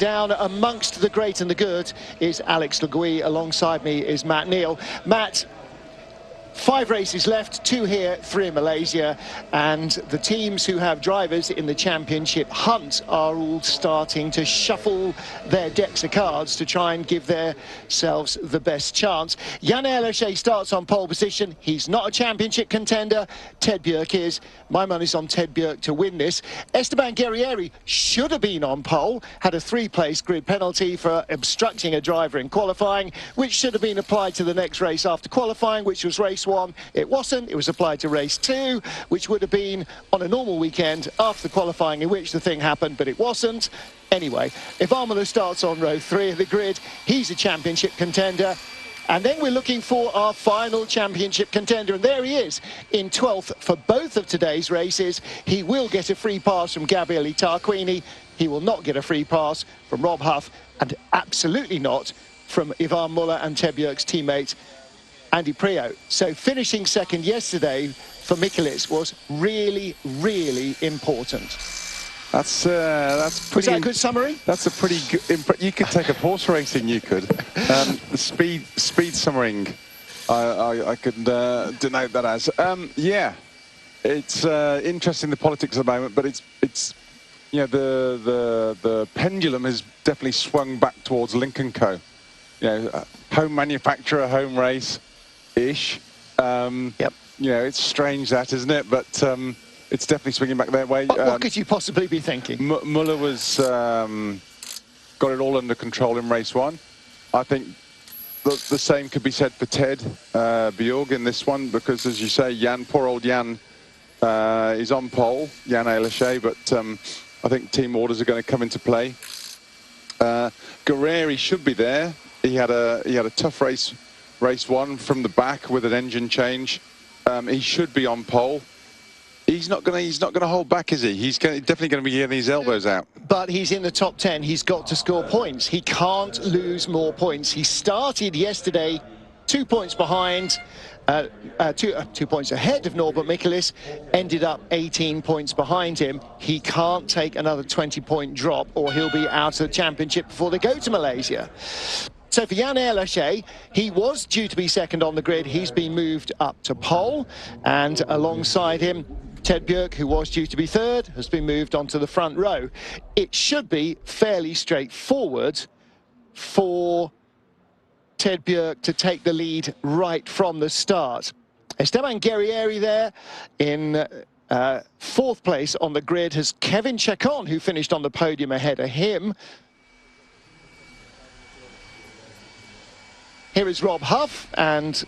Down amongst the great and the good is Alex Le Gouy. Alongside me is Matt Neal. Matt, 5 races left, 2 here, 3 in Malaysia, and the teams who have drivers in the championship hunt are all starting to shuffle their decks of cards to try and give themselves the best chance. Jan Ehrleche starts on pole position. He's not a championship contender. Ted Bjerg is. My money's on Ted Bjerg to win this. Esteban Guerrieri should have been on pole, had a 3-place grid penalty for obstructing a driver in qualifying, which should have been applied to the next race after qualifying, which was race 1. It wasn't. It was applied to race 2, which would have been on a normal weekend after the qualifying in which the thing happened, but it wasn't. Anyway, if Armour starts on row 3 of the grid, he's a championship contender. And then we're looking for our final championship contender, and there he is in 12th for both of today's races. He will get a free pass from Gabriele Tarquini. He will not get a free pass from Rob Huff, and absolutely not from Ivan Muller and Ted Bjerg's teammate Andy Priaulx. So finishing second yesterday for Michaelis was really, really important. That's pretty. Was that a good summary? That's a pretty good. You could take a horse racing. You could. The speed summarying. I could denote that as. Yeah, it's interesting, the politics at the moment, but it's you know, the pendulum has definitely swung back towards Lincoln Co. You know, home manufacturer, home race ish. Yep. You know, it's strange that, isn't it? But it's definitely swinging back that way. What could you possibly be thinking? Muller was got it all under control in race 1. I think the same could be said for Ted Bjerg in this one, because, as you say, poor old Jan, is on pole, Jan Ehrleche, but I think team orders are going to come into play. Guerrieri should be there. He had a tough race 1 from the back with an engine change. He should be on pole. He's not going to hold back, is he? He's definitely going to be getting his elbows out. But he's in the top 10. He's got to score points. He can't lose more points. He started yesterday 2 points behind, 2 points ahead of Norbert Michaelis, ended up 18 points behind him. He can't take another 20-point drop, or he'll be out of the championship before they go to Malaysia. So for Jan Ehrleche, he was due to be second on the grid. He's been moved up to pole, and alongside him, Ted Bjerg, who was due to be third, has been moved onto the front row. It should be fairly straightforward for Ted Bjerg to take the lead right from the start. Esteban Guerrieri there in 4th place on the grid has Kevin Chacon, who finished on the podium ahead of him. Here is Rob Huff, and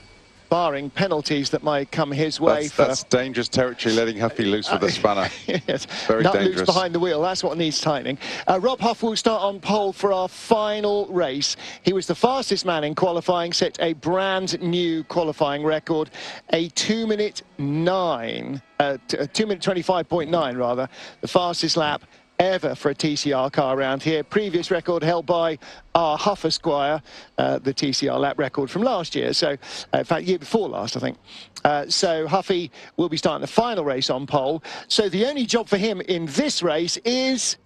barring penalties that might come his way. That's dangerous territory, letting Huffy loose with a spanner. Yes, very not dangerous. Loose behind the wheel, that's what needs tightening. Rob Huff will start on pole for our final race. He was the fastest man in qualifying, set a brand new qualifying record, a 2-minute 25.9 rather, the fastest lap ever for a TCR car around here. Previous record held by our Huff Esquire, the TCR lap record from last year. So, in fact, year before last, I think. So Huffy will be starting the final race on pole. So the only job for him in this race is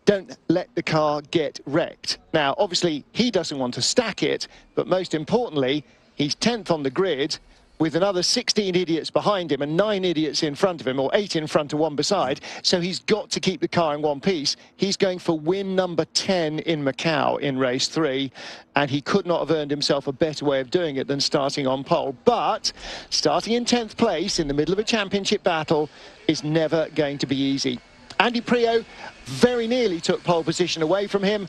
don't let the car get wrecked. Now, obviously, he doesn't want to stack it, but most importantly, he's 10th on the grid, with another 16 idiots behind him and 9 idiots in front of him, or 8 in front and 1 beside. So he's got to keep the car in one piece. He's going for win number 10 in Macau in race 3, and he could not have earned himself a better way of doing it than starting on pole. But starting in 10th place in the middle of a championship battle is never going to be easy. Andy Priaulx very nearly took pole position away from him,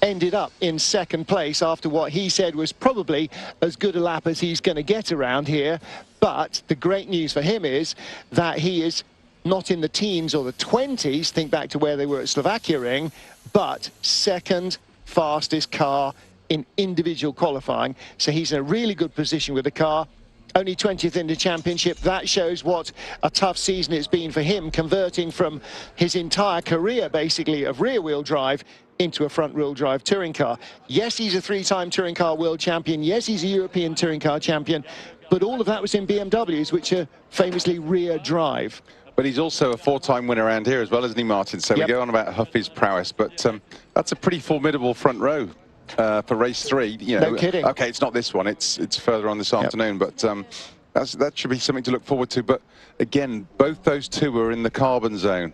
ended up in 2nd place after what he said was probably as good a lap as he's going to get around here. But the great news for him is that he is not in the teens or the 20s, think back to where they were at Slovakia Ring, but 2nd fastest car in individual qualifying. So he's in a really good position with the car. Only 20th in the championship. That shows what a tough season it's been for him, converting from his entire career, basically, of rear-wheel drive into a front-wheel drive touring car. Yes, he's a 3-time touring car world champion. Yes, he's a European touring car champion. But all of that was in BMWs, which are famously rear drive. but he's also a 4-time winner around here as well, isn't he, Martin? So we go on about Huffy's prowess, but that's a pretty formidable front row for race 3. You know, no kidding. Okay, it's not this one; it's further on this afternoon, but that should be something to look forward to. But again, both those two are in the carbon zone,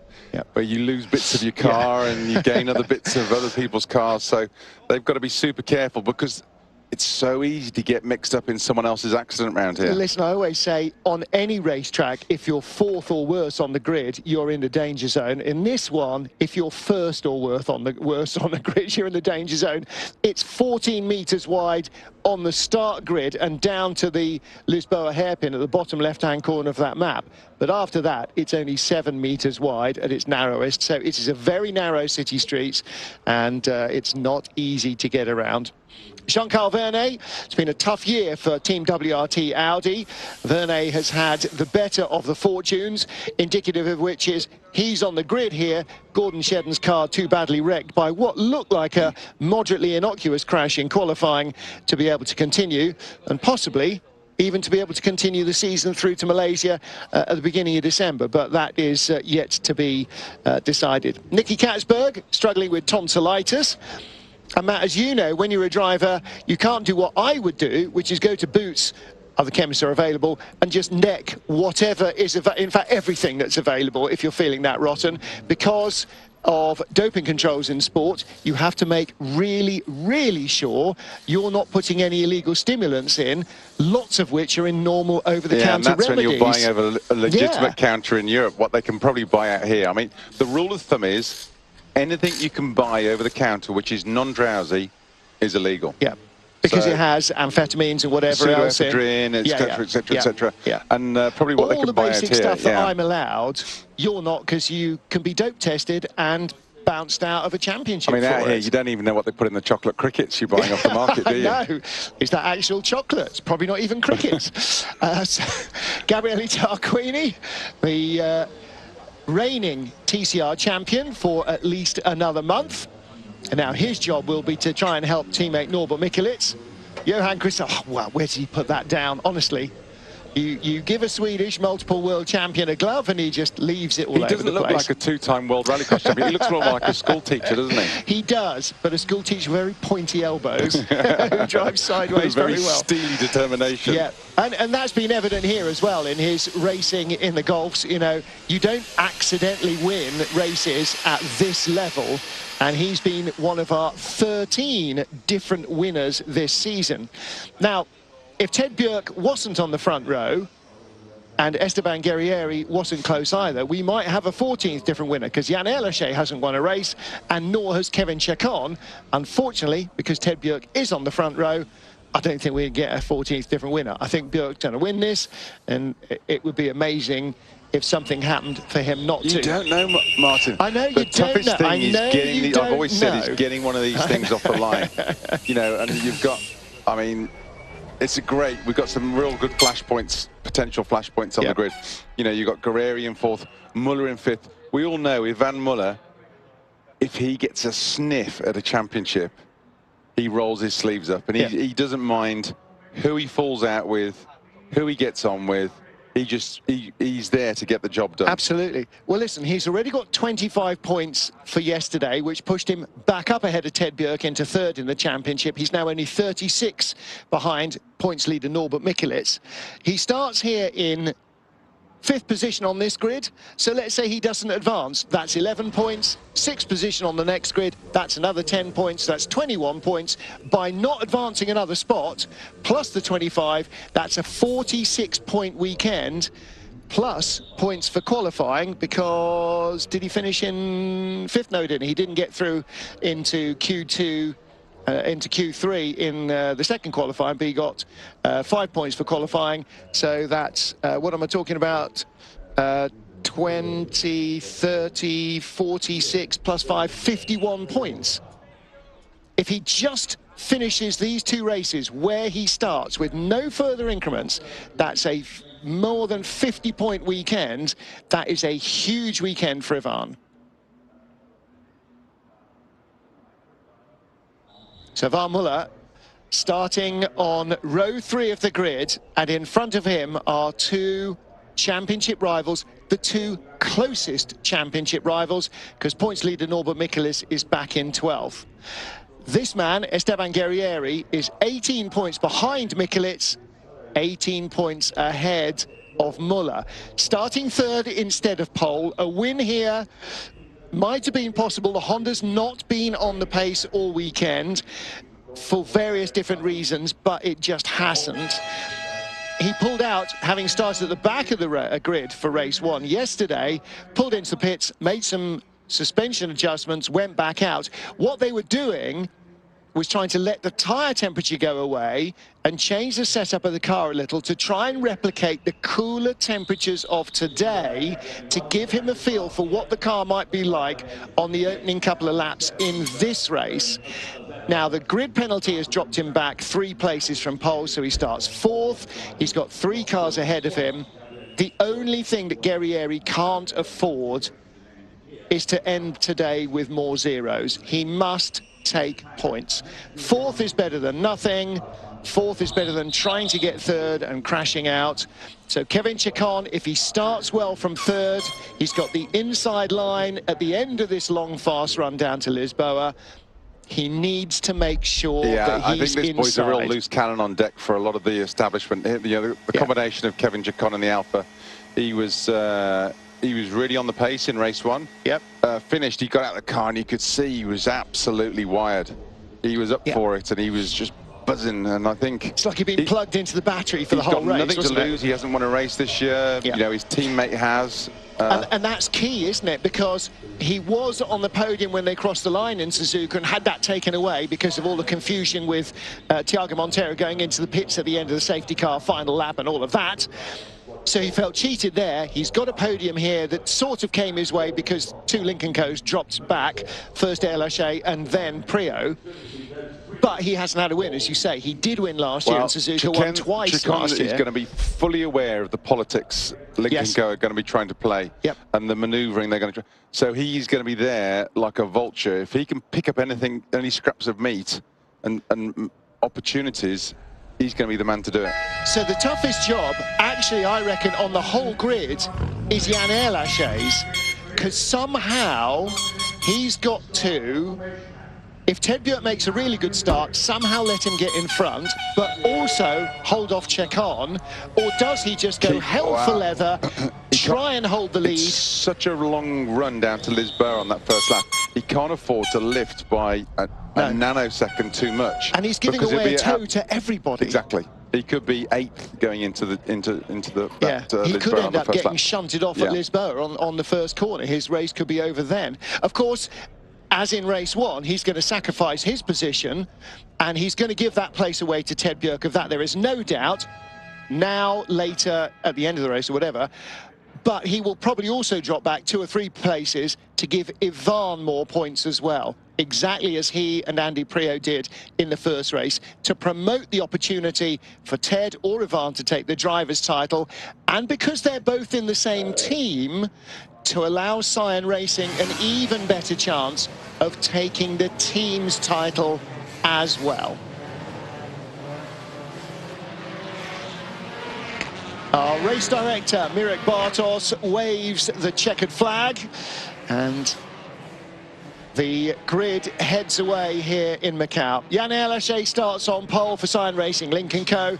where you lose bits of your car and you gain other bits of other people's cars. So they've got to be super careful, because it's so easy to get mixed up in someone else's accident around here. Listen, I always say, on any racetrack, if you're 4th or worse on the grid, you're in the danger zone. In this one, if you're 1st or worse on the grid, you're in the danger zone. It's 14 metres wide on the start grid and down to the Lisboa hairpin at the bottom left-hand corner of that map. But after that, it's only 7 metres wide at its narrowest. So it is a very narrow city streets, and it's not easy to get around. Jean-Carl Vernet, it's been a tough year for Team WRT Audi. Vernet has had the better of the fortunes, indicative of which is he's on the grid here. Gordon Shedden's car too badly wrecked by what looked like a moderately innocuous crash in qualifying to be able to continue, and possibly even to be able to continue the season through to Malaysia at the beginning of December, but that is yet to be decided. Nicky Katzberg struggling with tonsillitis. And Matt, as you know, when you're a driver, you can't do what I would do, which is go to Boots, other chemists are available, and just neck whatever is, in fact, everything that's available if you're feeling that rotten. Because of doping controls in sport, you have to make really, really sure you're not putting any illegal stimulants in, lots of which are in normal over-the-counter remedies. And that's when you're buying over a legitimate counter in Europe, what they can probably buy out here. I mean, the rule of thumb is anything you can buy over the counter which is non-drowsy is illegal. Yeah, because it has amphetamines and whatever else in. Etc., etc., etc. And probably what they can buy out here. All the basic stuff that I'm allowed, you're not, because you can be dope tested and bounced out of a championship. I mean, out here, you don't even know what they put in the chocolate crickets you're buying off the market, do you? No, is that actual chocolate? It's probably not even crickets. Gabriele Tarquini, the reigning TCR champion for at least another month. And now his job will be to try and help teammate Norbert Mikulits. Johan Christoph, oh, wow, where did he put that down? Honestly, you give a Swedish multiple world champion a glove and he just leaves it all over the place. He doesn't look like a 2-time world rallycross champion. He looks more like a school teacher, doesn't he? He does, but a school teacher with very pointy elbows who drives sideways very well. Steely determination. Yeah, and that's been evident here as well in his racing in the Golfs. You know, you don't accidentally win races at this level, and he's been one of our 13 different winners this season. Now, if Ted Björk wasn't on the front row and Esteban Guerrieri wasn't close either, we might have a 14th different winner, because Jan Erlache hasn't won a race, and nor has Kevin Chacon. Unfortunately, because Ted Björk is on the front row, I don't think we'd get a 14th different winner. I think Björk's going to win this, and it would be amazing if something happened for him not to. You don't know, Martin. I know you don't know. The toughest thing is getting, I've always said, is getting one of these things off the line. You know, and you've got, I mean, it's a great, we've got some real good flashpoints, potential flashpoints on the grid. You know, you've got Guerrieri in 4th, Muller in 5th. We all know Ivan Muller, if he gets a sniff at a championship, he rolls his sleeves up, and he doesn't mind who he falls out with, who he gets on with. He's there to get the job done. Absolutely. Well, listen, he's already got 25 points for yesterday, which pushed him back up ahead of Ted Björk into 3rd in the championship. He's now only 36 behind points leader Norbert Mikulits. He starts here in 5th position on this grid, so let's say he doesn't advance, that's 11 points. 6th position on the next grid, that's another 10 points, that's 21 points. By not advancing another spot, plus the 25, that's a 46-point weekend, plus points for qualifying, because did he finish in 5th? No, he didn't. He didn't get through into Q2, into Q3 in the 2nd qualifying, but he got 5 points for qualifying. So that's, what am I talking about? 20, 30, 46 plus 5, 51 points. If he just finishes these 2 races where he starts with no further increments, that's a more than 50-point weekend. That is a huge weekend for Ivan. So Ivan Muller starting on row 3 of the grid, and in front of him are 2 championship rivals, the two closest championship rivals, because points leader Norbert Michelis is back in 12th. This man, Esteban Guerrieri, is 18 points behind Michelis, 18 points ahead of Muller. Starting third instead of pole. A win here might have been possible. The Honda's not been on the pace all weekend for various different reasons, but it just hasn't. He pulled out, having started at the back of the grid for race one yesterday, pulled into the pits, made some suspension adjustments, went back out. What they were doing was trying to let the tyre temperature go away and change the setup of the car a little to try and replicate the cooler temperatures of today, to give him a feel for what the car might be like on the opening couple of laps in this race. Now, the grid penalty has dropped him back 3 places from pole, so he starts 4th. He's got 3 cars ahead of him. The only thing that Guerrieri can't afford is to end today with more zeros. He must take points. 4th is better than nothing. 4th is better than trying to get 3rd and crashing out. So Kevin Chacon, if he starts well from 3rd, he's got the inside line at the end of this long, fast run down to Lisboa. He needs to make sure that he's I think this inside. boy's a real loose cannon on deck for a lot of the establishment. The combination of Kevin Chacon and the Alpha, he was really on the pace in race one. Yep. Finished, he got out of the car and you could see he was absolutely wired. He was up for it and he was just buzzing, and I think it's like he'd been plugged into the battery for the whole race. He's got nothing to lose. He hasn't won a race this year. You know, his teammate has. And that's key, isn't it? Because he was on the podium when they crossed the line in Suzuka and had that taken away because of all the confusion with Thiago Monteiro going into the pits at the end of the safety car final lap and all of that. So he felt cheated there. He's got a podium here that sort of came his way because 2 Lincoln Co's dropped back, first Lachey and then Prio. But he hasn't had a win, as you say. He did win last year in Suzuka, won twice last year. He's going to be fully aware of the politics Lincoln Co are going to be trying to play, and the manoeuvring they're going to try. So he's going to be there like a vulture. If he can pick up anything, any scraps of meat and opportunities, he's going to be the man to do it. So the toughest job, actually, I reckon, on the whole grid is Jan Lachey's, because somehow he's got to, if Ted Björk makes a really good start, somehow let him get in front, but also hold off Chacon, or does he just go hell for leather, try and hold the lead? It's such a long run down to Lisboa on that first lap. He can't afford to lift by a nanosecond too much. And he's giving away a toe to everybody. Exactly. He could be 8th going into the he could end up getting shunted off at Lisboa on the first corner. His race could be over then. Of course, as in race one, he's going to sacrifice his position and he's going to give that place away to Ted Björk. Of that there is no doubt. Now, later, at the end of the race or whatever. But he will probably also drop back 2 or 3 places to give Ivan more points as well, exactly as he and Andy Prio did in the first race, to promote the opportunity for Ted or Ivan to take the driver's title. And because they're both in the same team, to allow Cyan Racing an even better chance of taking the team's title as well. Our race director, Mirek Bartos, waves the checkered flag, and the grid heads away here in Macau. Jan Lachey starts on pole for Cyan Racing, Lincoln Co.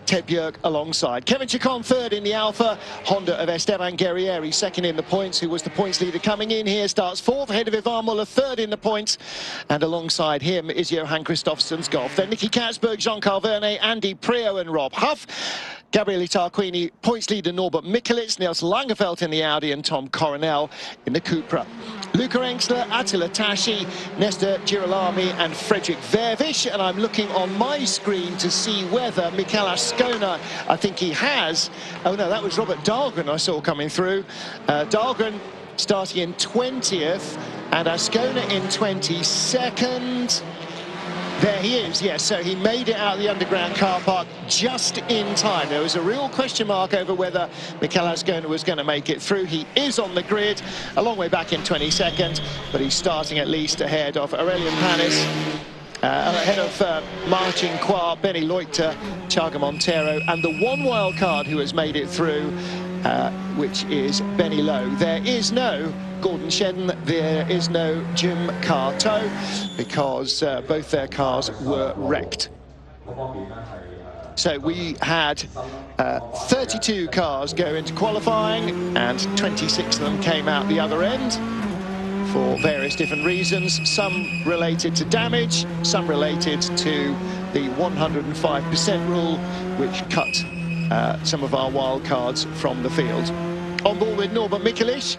Ted Björk alongside. Kevin Chacon 3rd in the Alpha. Honda of Esteban Guerrieri 2nd in the points, who was the points leader coming in here. Starts 4th ahead of Ivan Muller, 3rd in the points. And alongside him is Johan Kristoffersen's Golf. Then Nicky Katzberg, Jean-Carl Vernet, Andy Prio and Rob Huff. Gabriele Tarquini, points leader Norbert Michelis, Nils Langeveld in the Audi and Tom Coronel in the Cupra. Luca Engsler, Attila Tashi, Nestor Girolami and Fredrik Vervish. And I'm looking on my screen to see whether Mikel Ascona, I think he has. Oh no, that was Robert Dahlgren I saw coming through. Dahlgren starting in 20th and Ascona in 22nd. There he is, yes, so he made it out of the underground car park just in time. There was a real question mark over whether Mikel Ascona was going to make it through. He is on the grid, a long way back in 22nd, but he's starting at least ahead of Aurelian Panis, ahead of Martin Qua, Benny Leuchter, Thiago Monteiro, and the one wild card who has made it through, which is Benny Lowe. There is no Gordon Shedden, there is no Jim Carto, because both their cars were wrecked. So we had 32 cars go into qualifying, and 26 of them came out the other end for various different reasons, some related to damage, some related to the 105% rule, which cut some of our wild cards from the field. On board with Norbert Mikulich.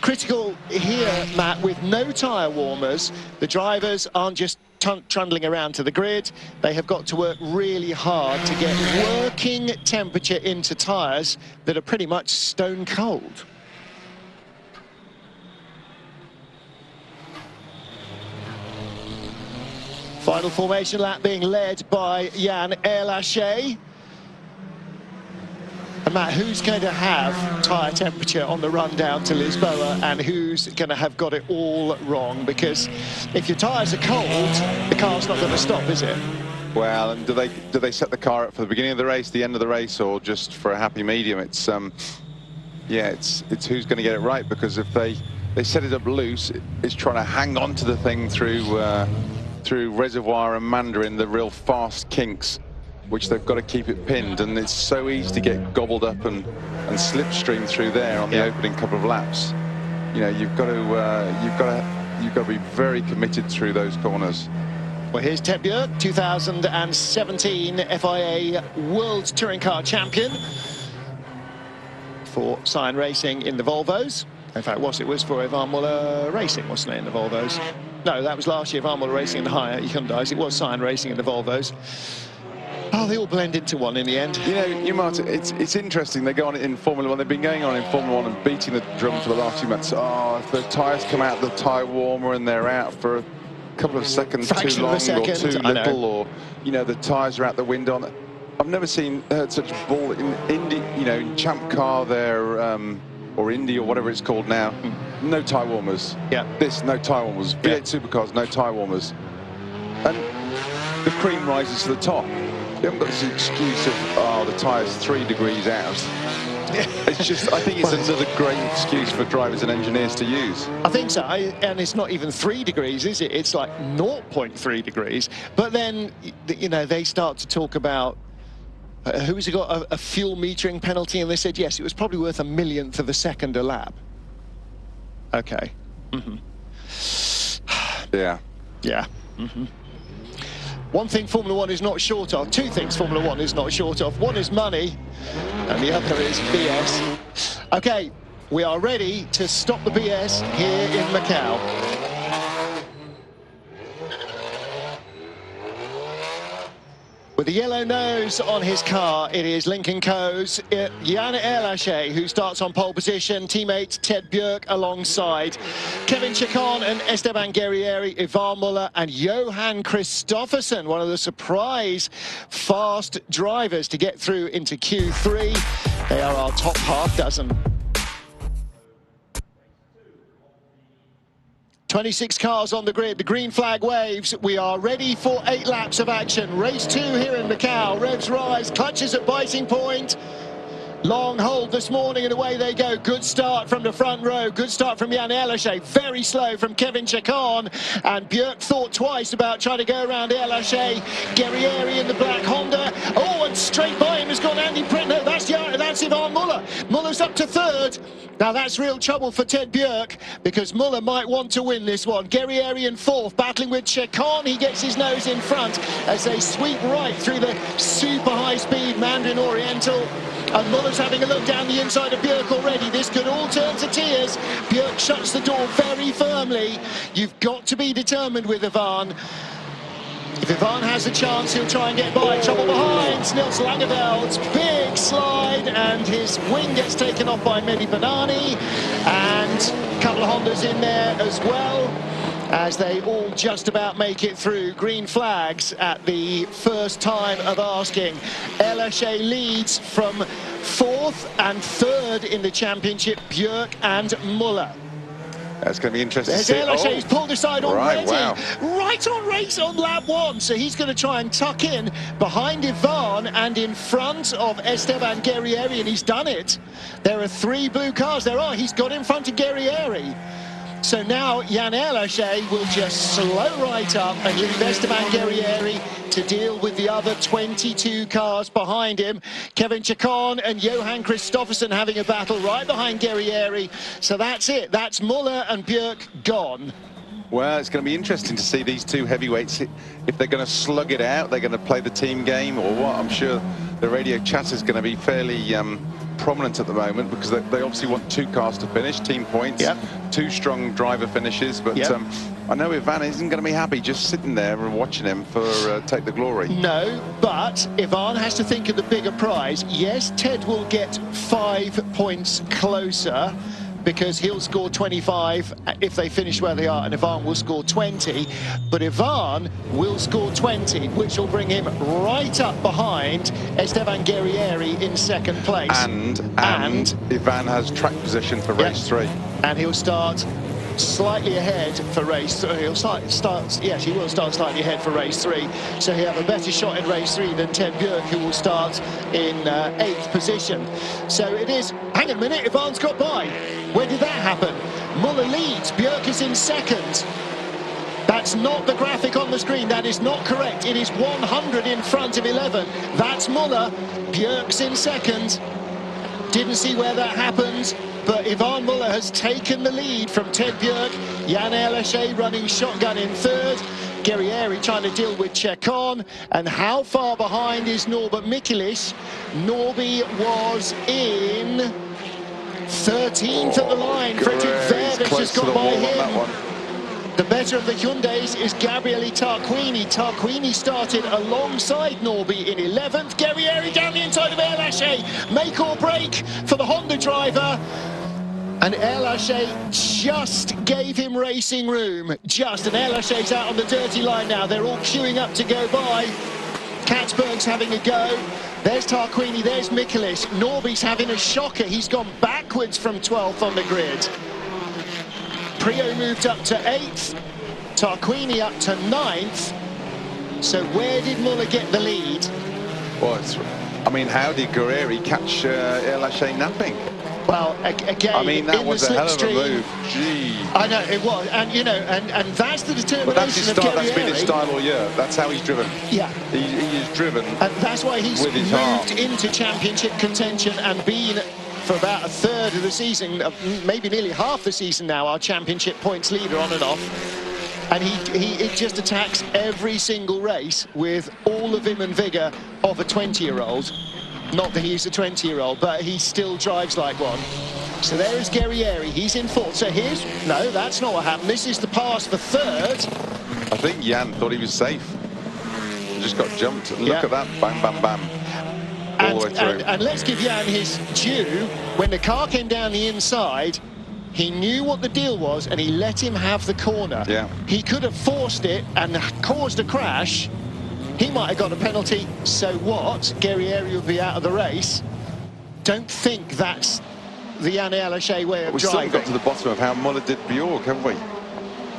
Critical here, Matt, with no tyre warmers. The drivers aren't just trundling around to the grid. They have got to work really hard to get working temperature into tyres that are pretty much stone cold. Final formation lap being led by Jan Erlaché. And Matt, who's going to have tyre temperature on the run down to Lisboa, and who's going to have got it all wrong? Because if your tyres are cold, the car's not going to stop, is it? Well, and do they set the car up for the beginning of the race, the end of the race, or just for a happy medium? It's yeah, it's who's going to get it right, because if they set it up loose, it's trying to hang on to the thing through Reservoir and Mandarin, the real fast kinks, which they've got to keep it pinned, and it's so easy to get gobbled up and slipstream through there on the opening couple of laps. You know, you've got to be very committed through those corners. Well, here's Ted Bjerg, 2017 FIA World Touring Car Champion for Cyan Racing in the Volvos. In fact, it was for Ivan Muller Racing, wasn't it, in the Volvos? No, that was last year, Ivan Muller Racing in the higher Hyundais. It was Cyan Racing in the Volvos. Oh, they all blend into one in the end. You know, Martin, it's interesting. They go on in Formula One. They've been going on in Formula One and beating the drum for the last few months. Oh, if the tyres come out the tyre warmer and they're out for a couple of seconds too long or too little, or, you know, the tyres are out the window. I've never heard such bull in Indy, you know, in Champ Car there, or Indy or whatever it's called now. No tyre warmers. Yeah. No tyre warmers. V8 supercars, no tyre warmers. And the cream rises to the top. You haven't got this excuse of, oh, the tyre's 3 degrees out. It's just, I think it's another great excuse for drivers and engineers to use. I think so, and it's not even 3 degrees, is it? It's like 0.3 degrees. But then, you know, they start to talk about who's got a fuel metering penalty, and they said, yes, it was probably worth 1/1000th of a second a lap. Okay. Yeah. Yeah. One thing Formula One is not short of, two things Formula One is not short of. One is money, and the other is BS. Okay, we are ready to stop the BS here in Macau. With the yellow nose on his car, it is Lincoln Co's Jan Erlaché who starts on pole position, teammate Ted Bjerg alongside. Kevin Chacon and Esteban Guerrieri, Ivan Muller and Johan Kristoffersen, one of the surprise fast drivers to get through into Q3. They are our top half dozen. 26 cars on the grid, the green flag waves. We are ready for 8 laps of action. Race 2 here in Macau. Revs rise, clutches at biting point. Long hold this morning and away they go. Good start from the front row. Good start from Jan Erlaché. Very slow from Kevin Chacon. And Bjerg thought twice about trying to go around Erlaché. Guerrieri in the black Honda. Oh, and straight by him has gone Andy Pritt. No, that's Ivan Muller. Muller's up to 3rd. Now that's real trouble for Ted Bjerg, because Muller might want to win this one. Guerrieri in 4th, battling with Chacon. He gets his nose in front as they sweep right through the super high-speed Mandarin Oriental. And Muller's having a look down the inside of Bjerg already. This could all turn to tears. Bjerg shuts the door very firmly. You've got to be determined with Ivan. If Ivan has a chance, he'll try and get by. Trouble behind. Nils Langeveld's big slide, and his wing gets taken off by Mehdi Banani. And a couple of Hondas in there as well, as they all just about make it through. Green flags at the first time of asking. Erlaché leads from 4th and 3rd in the championship, Bjerg and Muller. That's going to be interesting There's to see. Erlacher, he's pulled aside right, already. wow. Right on race on lap 1. So he's going to try and tuck in behind Ivan and in front of Esteban Guerrieri, and he's done it. There are 3 blue cars. He's got in front of Guerrieri. So now Jan Erlacher will just slow right up and leave Esteban Guerrieri to deal with the other 22 cars behind him. Kevin Chacon and Johan Kristoffersen having a battle right behind Guerrieri. So that's it. That's Muller and Björk gone. Well, it's going to be interesting to see these 2 heavyweights, if they're going to slug it out, they're going to play the team game or what. I'm sure the radio chatter is going to be fairly prominent at the moment, because they obviously want 2 cars to finish, team points, 2 strong driver finishes. But I know Ivan isn't going to be happy just sitting there and watching him for Take the Glory. No, but Ivan has to think of the bigger prize. Yes, Ted will get 5 points closer, because he'll score 25 if they finish where they are, and Ivan will score 20. But Ivan will score 20, which will bring him right up behind Esteban Guerrieri in 2nd place. And Ivan has track position for race 3. And he'll start slightly ahead for race 3. He'll yes, he will start slightly ahead for race 3. So he'll have a better shot in race 3 than Ted Björk, who will start in 8th position. So it is, hang on a minute, Ivan's got by. Where did that happen? Muller leads, Björk is in 2nd. That's not the graphic on the screen, that is not correct. It is 100 in front of 11. That's Muller, Björk's in 2nd. Didn't see where that happened, but Ivan Muller has taken the lead from Ted Björk. Jan Erlacher running shotgun in 3rd. Guerrieri trying to deal with Chacon. And how far behind is Norbert Michelisz? Norby was in 13th at the line. Fredrik Verbic has got by him. The better of the Hyundais is Gabriele Tarquini. Tarquini started alongside Norby in 11th. Guerrieri down the inside of Erlacher. Make or break for the Honda driver. And Erlacher just gave him racing room. And Erlacher's out on the dirty line now. They're all queuing up to go by. Katzberg's having a go. There's Tarquini, there's Michelisz. Norby's having a shocker. He's gone backwards from 12th on the grid. Prio moved up to 8th, Tarquini up to 9th. So where did Muller get the lead? Well, I mean, how did Guerrieri catch Erlacher napping? Well, again, I mean, that was a hell of a move. Gee. I know, it was. And, you know, and that's the determination but that's his of style, Guerrieri. that's been his style all year. That's how he's driven. Yeah. He is driven. And that's why he's with his moved heart into championship contention and been, for about 1/3 of the season, maybe nearly half the season now, our championship points leader on and off. And he just attacks every single race with all the vim and vigour of a 20-year-old. Not that he's a 20-year-old, but he still drives like one. So there is Guerrieri, he's in 4th. So here's, no, that's not what happened. This is the pass for 3rd. I think Jan thought he was safe. He just got jumped. Look at that, bam, bam, bam. All the way through. And let's give Jan his due. When the car came down the inside, he knew what the deal was and he let him have the corner. Yeah. He could have forced it and caused a crash. He might have got a penalty, so what? Guerrieri will be out of the race. Don't think that's the Jan Erlacher way of driving. We've still got to the bottom of how Muller did Björk, haven't we?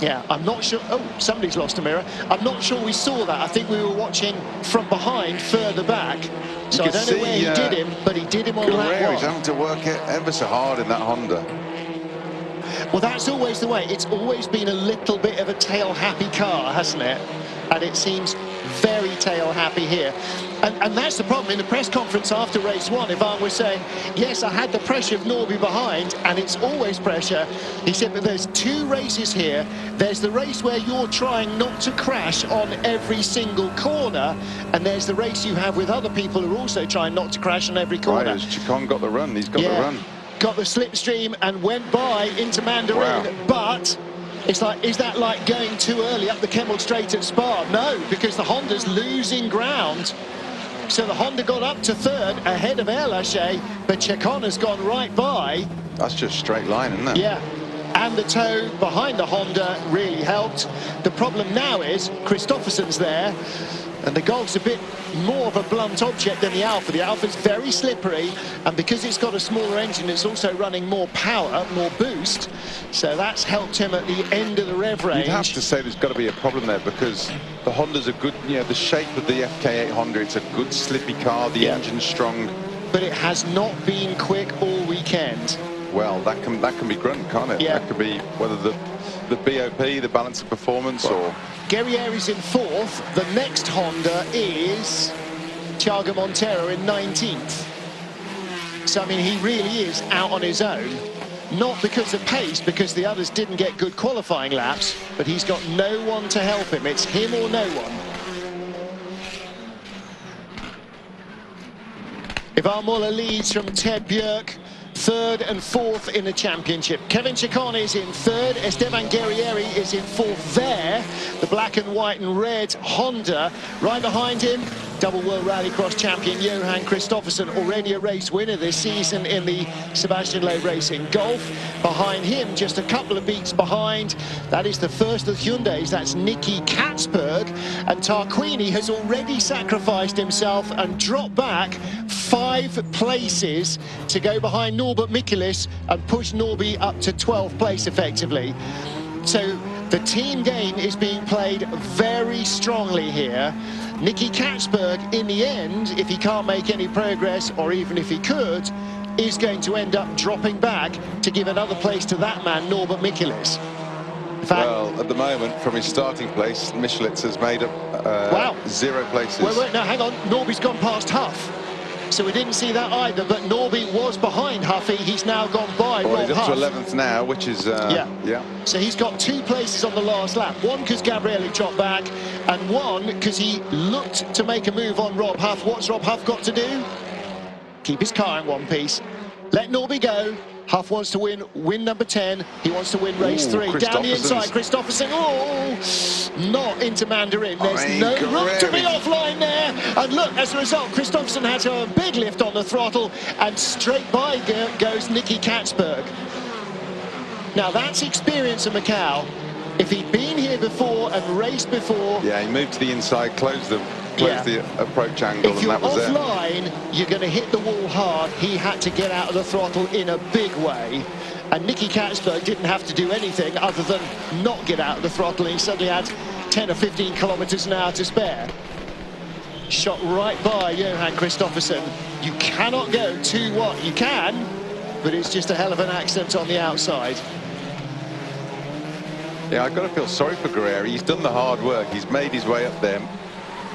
Yeah, I'm not sure. Oh, somebody's lost a mirror. I'm not sure we saw that. I think we were watching from behind, further back. So I don't know where he did him, but he did him on lap 1. Guerrieri's having to work it ever so hard in that Honda. Well, that's always the way. It's always been a little bit of a tail-happy car, hasn't it? And it seems very tail-happy here. And that's the problem. In the press conference after race 1, Ivan was saying, yes, I had the pressure of Norby behind, and it's always pressure. He said, but there's 2 races here. There's the race where you're trying not to crash on every single corner, and there's the race you have with other people who are also trying not to crash on every corner. Right, Chacon got the run. He's got the run. Got the slipstream and went by into Mandarin, but it's like, is that like going too early up the Kemmel Straight at Spa? No, because the Honda's losing ground. So the Honda got up to 3rd ahead of Erlacher, but Chacon has gone right by. That's just straight line, isn't it? Yeah. and the toe behind the Honda really helped. The problem now is Kristoffersen's there, and the Golf's a bit more of a blunt object than the Alfa. The Alfa's very slippery, and because it's got a smaller engine, it's also running more power, more boost. So that's helped him at the end of the rev range. You'd have to say there's got to be a problem there, because the Honda's a good, you know, the shape of the FK8 Honda, it's a good slippy car, the engine's strong. But it has not been quick all weekend. Well, that can be grunt, can't it? Yeah. That could be whether the BOP, the balance of performance, or... Guerrieri's in 4th. The next Honda is Thiago Monteiro in 19th. So, I mean, he really is out on his own. Not because of pace, because the others didn't get good qualifying laps, but he's got no one to help him. It's him or no one. Ivan Muller leads from Ted Björk, 3rd and 4th in the championship. Kevin Chicone is in 3rd. Esteban Guerrieri is in 4th there. The black and white and red Honda. Right behind him, double World Rallycross champion Johan Kristoffersen, already a race winner this season in the Sebastian Loeb Racing Golf. Behind him, just a couple of beats behind, that is the first of the Hyundais, that's Nicky Katzberg. And Tarquini has already sacrificed himself and dropped back 5 places to go behind Norbert Michelis and push Norby up to 12th place effectively. So the team game is being played very strongly here. Nicky Katzberg, in the end, if he can't make any progress, or even if he could, is going to end up dropping back to give another place to that man, Norbert Michelis. Well, at the moment, from his starting place, Michelis has made up 0 places. Wait, no, hang on. Norby's gone past Huff. So we didn't see that either, but Norby was behind Huffy. He's now gone by Rob he's up Huff. to 11th now, which is... yeah. So he's got 2 places on the last lap. One because Gabrielli dropped back, and one because he looked to make a move on Rob Huff. What's Rob Huff got to do? Keep his car in one piece. Let Norby go. Huff wants to win number 10. He wants to win race 3. Down the inside, Kristoffersen. Not into Mandarin. There's no room to be offline there. And look, as a result, Kristoffersen had to have a big lift on the throttle, and straight by goes Nicky Katzberg. Now, that's experience of Macau. If he'd been here before and raced before... Yeah, he moved to the inside, closed the approach angle, and that was it. If you're offline, you're going to hit the wall hard. He had to get out of the throttle in a big way. And Nicky Katzberg didn't have to do anything other than not get out of the throttle. He suddenly had 10 or 15 kilometers an hour to spare. Shot right by Johan Kristoffersen. You cannot go too what? You can, but it's just a hell of an accident on the outside. Yeah, I've got to feel sorry for Guerrieri. He's done the hard work. He's made his way up there,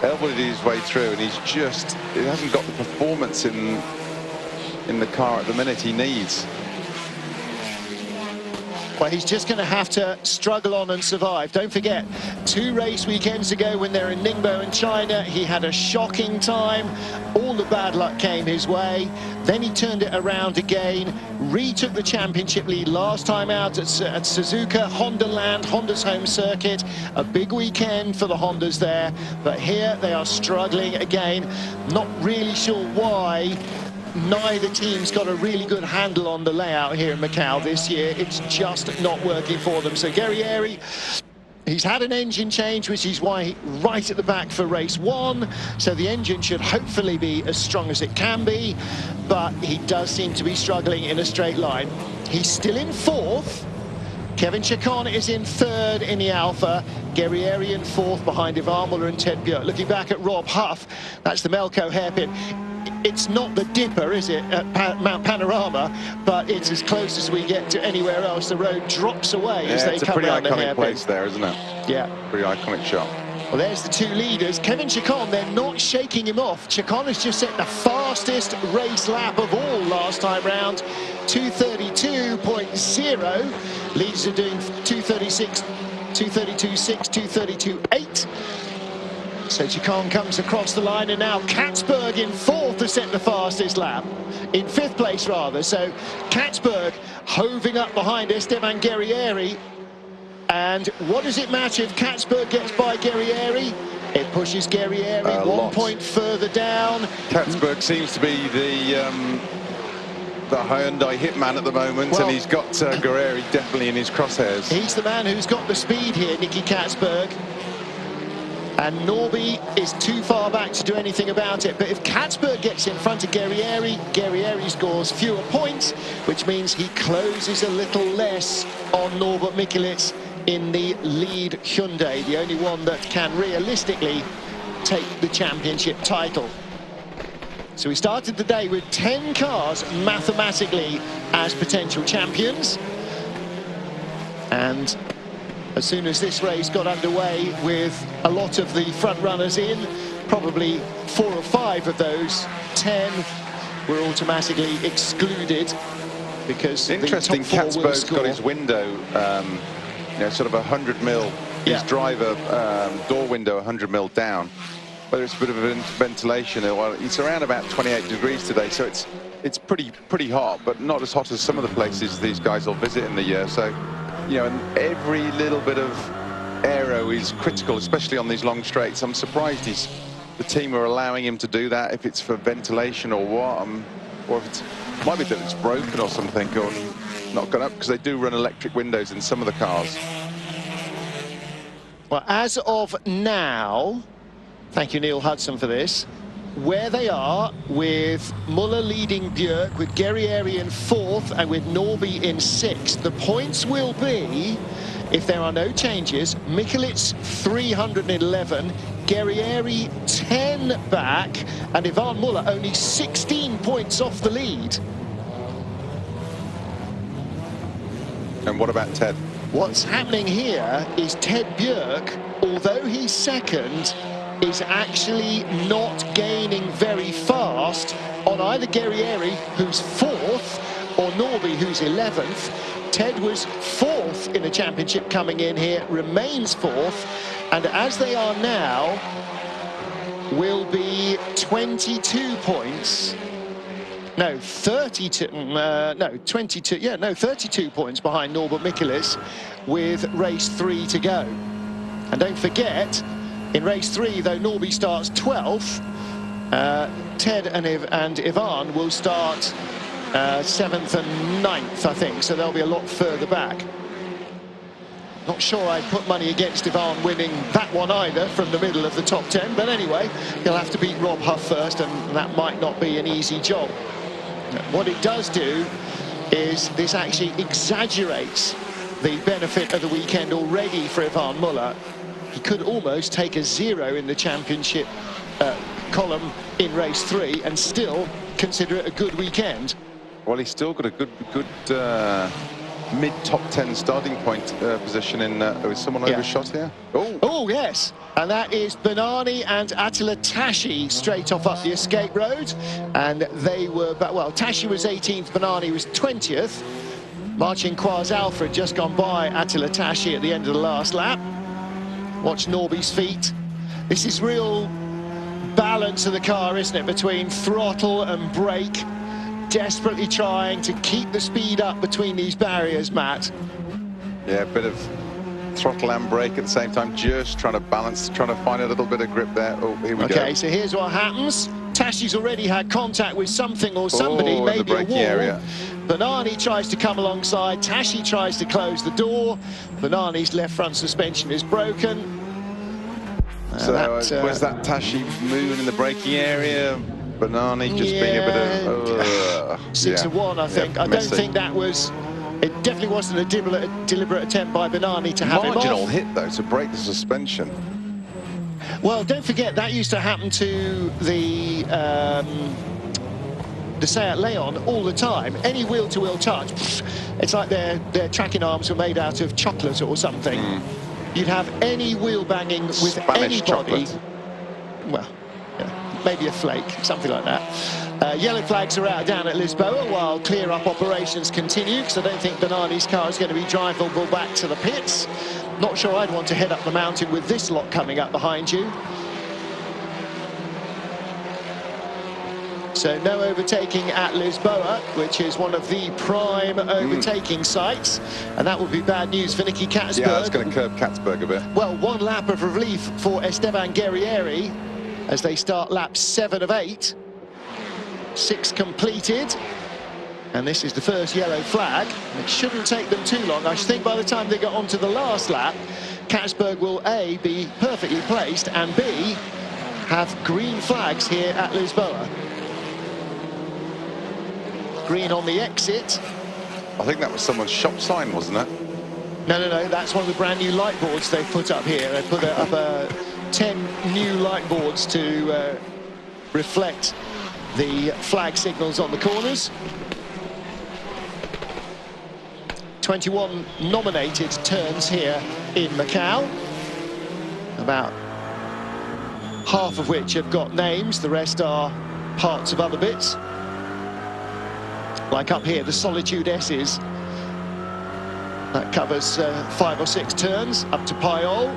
elbowed his way through, and he hasn't got the performance in the car at the minute he needs. Well, he's just going to have to struggle on and survive. Don't forget, 2 race weekends ago when they're in Ningbo in China, he had a shocking time. All the bad luck came his way. Then he turned it around again, retook the championship lead last time out at Suzuka, Honda Land, Honda's home circuit. A big weekend for the Hondas there. But here they are struggling again. Not really sure why. Neither team's got a really good handle on the layout here in Macau this year. It's just not working for them. So Guerrieri, he's had an engine change, which is why right at the back for race 1. So the engine should hopefully be as strong as it can be, but he does seem to be struggling in a straight line. He's still in 4th. Kevin Chicone is in 3rd in the Alfa. Guerrieri in 4th behind Ivan Muller and Ted Björk. Looking back at Rob Huff, that's the Melco hairpin. It's not the Dipper, is it, at Mount Panorama, but it's as close as we get to anywhere else. The road drops away as they come around the hairpin. It's a pretty iconic place there, isn't it? Yeah. Pretty iconic shot. Well, there's the 2 leaders. Kevin Chicone, they're not shaking him off. Chicone has just set the fastest race lap of all last time round, 2:32.0. Leaders are doing 2:36, 2:32.6, 2:32.8. So Chicone comes across the line, and now Katzberg in 4th to set the fastest lap. In 5th place, rather. So Katzberg hoving up behind Esteban Guerrieri. And what does it matter if Katzberg gets by Guerrieri? It pushes Guerrieri 1 point further down. Katzberg seems to be the Hyundai hitman at the moment, well, and he's got Guerrieri definitely in his crosshairs. He's the man who's got the speed here, Nicky Katzberg. And Norby is too far back to do anything about it. But if Katzberg gets in front of Guerrieri, Guerrieri scores fewer points, which means he closes a little less on Norbert Mikulec in the lead Hyundai, the only one that can realistically take the championship title. So we started the day with 10 cars mathematically as potential champions. And as soon as this race got underway with a lot of the front runners in, probably 4 or 5 of those 10 were automatically excluded because interesting. Katzberg's got his window, you know, sort of 100 mil. His driver door window 100 mil down. Whether it's a bit of ventilation, well, it's around about 28 degrees today, so it's pretty hot, but not as hot as some of the places these guys will visit in the year. So, you know, and every little bit of aero is critical, especially on these long straights. I'm surprised the team are allowing him to do that, if it's for ventilation or what, or if it might be that it's broken or something, or not gone up, because they do run electric windows in some of the cars. Well, as of now, thank you, Neil Hudson, for this. Where they are, with Muller leading Björk, with Guerrieri in 4th and with Norby in 6th. The points will be, if there are no changes, Mikulec 311, Guerrieri 10 back, and Ivan Muller only 16 points off the lead. And what about Ted? What's happening here is Ted Björk, although he's 2nd, is actually not gaining very fast on either Guerrieri, who's 4th, or Norby, who's 11th. Ted was 4th in the championship coming in here, remains 4th, and as they are now, will be 22 points. No, 32, no, 22, yeah, no, 32 points behind Norbert Mikulec with race 3 to go. And don't forget, in race 3, though Norby starts 12th, Ted and Ivan will start 7th and 9th, I think, so they'll be a lot further back. Not sure I'd put money against Ivan winning that one either from the middle of the top 10, but anyway, he'll have to beat Rob Huff first, and that might not be an easy job. What it does do is this actually exaggerates the benefit of the weekend already for Ivan Muller. He could almost take a 0 in the championship column in race 3 and still consider it a good weekend. Well, he's still got a good mid-top 10 starting point position in... was someone overshot here? Oh, yes. And that is Bernani and Attila Tashi straight off up the escape road. And they were... well, Tashi was 18th, Bernani was 20th. Marcin Quaz-Alfred just gone by Attila Tashi at the end of the last lap. Watch Norby's feet. This is real balance of the car, isn't it, between throttle and brake. Desperately trying to keep the speed up between these barriers, Matt. Yeah, a bit of throttle and brake at the same time, just trying to balance, trying to find a little bit of grip there. Oh, here we go. Okay, so here's what happens. Tashi's already had contact with something or somebody, maybe a wall. Area. Bernani tries to come alongside. Tashi tries to close the door. Bernani's left front suspension is broken. So was that Tashi moving in the braking area? Bernani just being a bit of 6-1, I think. I don't think that was. It definitely wasn't a deliberate attempt by Bernani to have him off. Marginal hit though to break the suspension. Well, don't forget that used to happen to the Seat Leon all the time. Any wheel-to-wheel touch, it's like their tracking arms were made out of chocolate or something. You'd have any wheel banging with Spanish anybody. chocolate. Well, yeah, maybe a flake, something like that. Yellow flags are out down at Lisboa while clear-up operations continue, because I don't think Bernani's car is going to be drivable back to the pits. Not sure I'd want to head up the mountain with this lot coming up behind you. So no overtaking at Lisboa, which is one of the prime overtaking sites, and that would be bad news for Nicky Katzberg. Yeah, it's going to curb Katzberg a bit. Well, one lap of relief for Esteban Guerrieri as they start lap 7 of 8. 6 completed, And this is the first yellow flag. It shouldn't take them too long. I think by the time they get onto the last lap, Katzberg will A, be perfectly placed, and B, have green flags here at Lisboa. Green on the exit. I think that was someone's shop sign, wasn't it? No, that's one of the brand new light boards they've put up here. They've put up 10 new light boards to reflect the flag signals on the corners. 21 nominated turns here in Macau, about half of which have got names, the rest are parts of other bits. Like up here, the Solitude S's. That covers 5 or 6 turns up to Payol,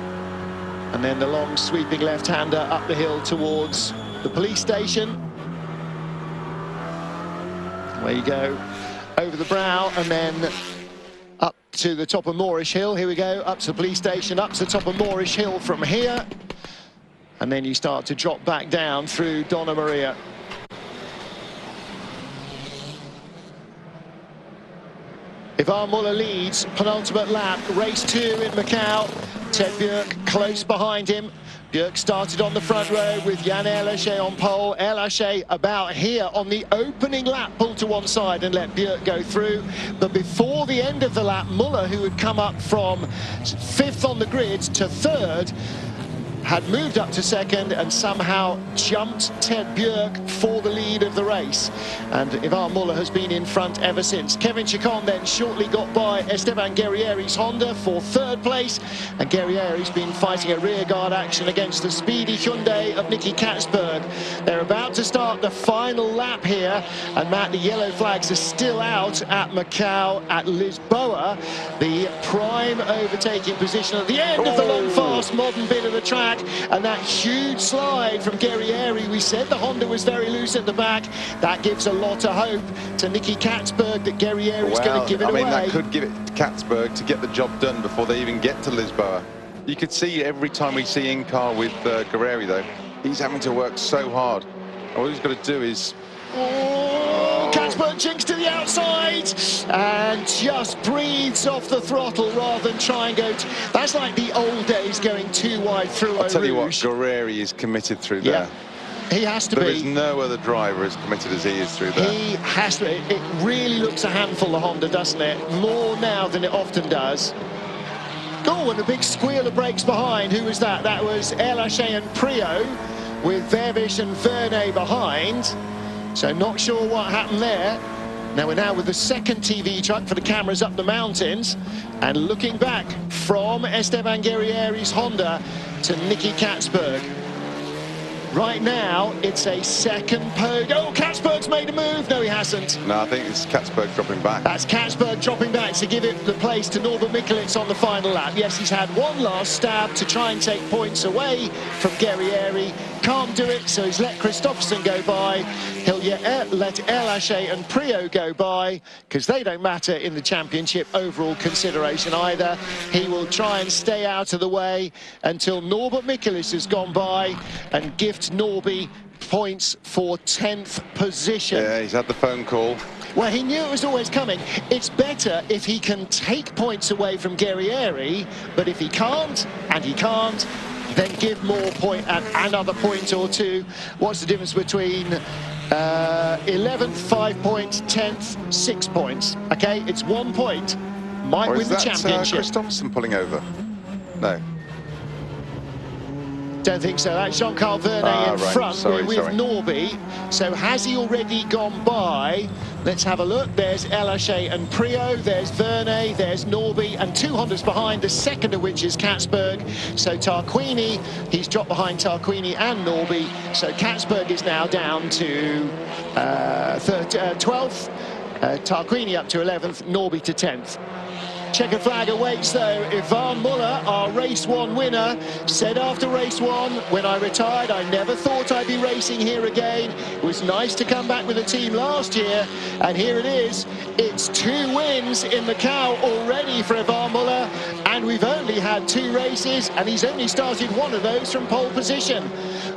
and then the long sweeping left-hander up the hill towards the police station. There you go, over the brow, and then up to the top of Moorish Hill. Here we go, up to the police station, up to the top of Moorish Hill from here. And then you start to drop back down through Donna Maria. Ivan Muller leads, penultimate lap, race 2 in Macau. Ted Björk close behind him. Björk started on the front row with Jan Erlaché on pole. Erlaché about here on the opening lap, pulled to one side and let Björk go through. But before the end of the lap, Muller, who had come up from 5th on the grid to 3rd, had moved up to 2nd and somehow jumped Ted Björk for the lead of the race. And Ivan Muller has been in front ever since. Kevin Chacon then shortly got by Esteban Guerrieri's Honda for 3rd place. And Guerrieri's been fighting a rearguard action against the speedy Hyundai of Nicky Katzberg. They're about to start the final lap here. And Matt, the yellow flags are still out at Macau, at Lisboa. The prime overtaking position at the end of the long, fast, modern bit of the track. And that huge slide from Guerrieri. We said the Honda was very loose at the back. That gives a lot of hope to Nicky Katzberg that Guerrieri's going to give it away. That could give it to Katzberg to get the job done before they even get to Lisboa. You could see every time we see in-car with Guerrieri, though, he's having to work so hard. All he's got to do is... Katzberg jinks to the outside and just breathes off the throttle rather than try and go. That's like the old days going too wide through Eau Rouge. I'll tell you what, Guerrieri is committed through there. He has to be. There is no other driver as committed as he is through there. He has to. It really looks a handful, the Honda, doesn't it? More now than it often does. Oh, and a big squeal of brakes behind. Who was that? That was Erlaché and Prio, with Vervish and Verne behind. So not sure what happened there. Now we're now with the 2nd TV truck for the cameras up the mountains, and looking back from Esteban Guerrieri's Honda to Nicky Katzberg. Right now, it's a 2nd podium. Oh, Katzberg's made a move. No, he hasn't. No, I think it's Katzberg dropping back. That's Katzberg dropping back to give it the place to Norbert Mikulits on the final lap. Yes, he's had one last stab to try and take points away from Guerrieri. Can't do it, so he's let Kristoffersson go by. He'll let Erlaché and Prio go by, because they don't matter in the championship overall consideration either. He will try and stay out of the way until Norbert Mikulits has gone by and gift Norby points for 10th position. Yeah, he's had the phone call. Well, he knew it was always coming. It's better if he can take points away from Guerrieri, but if he can't, and he can't, then give more point and another point or two. What's the difference between 11th, 5 points, 10th, 6 points? Okay, it's 1 point. Might win the championship. Kristoffersson pulling over? No. Don't think so. That's Jean-Carl Verne in front with Norby. So has he already gone by? Let's have a look. There's Erlaché and Prio. There's Verne. There's Norby. And 2 Hondas behind, the 2nd of which is Katzberg. So Tarquini, he's dropped behind Tarquini and Norby. So Katzberg is now down to 12th. Tarquini up to 11th. Norby to 10th. Checkered flag awaits though. Ivan Muller, our race 1 winner, said after race 1, when I retired, I never thought I'd be racing here again. It was nice to come back with a team last year, and here it is. It's 2 wins in Macau already for Ivan Muller, and we've only had 2 races, and he's only started 1 of those from pole position.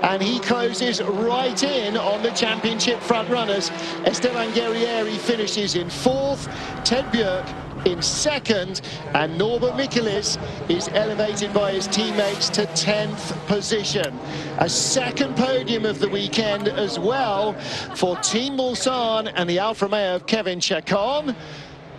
And he closes right in on the championship front runners. Esteban Guerrieri finishes in 4th, Ted Bjerg in 2nd, and Norbert Michelis is elevated by his teammates to 10th position. A 2nd podium of the weekend as well for Team Mulsanne and the Alfa Romeo of Kevin Chacon.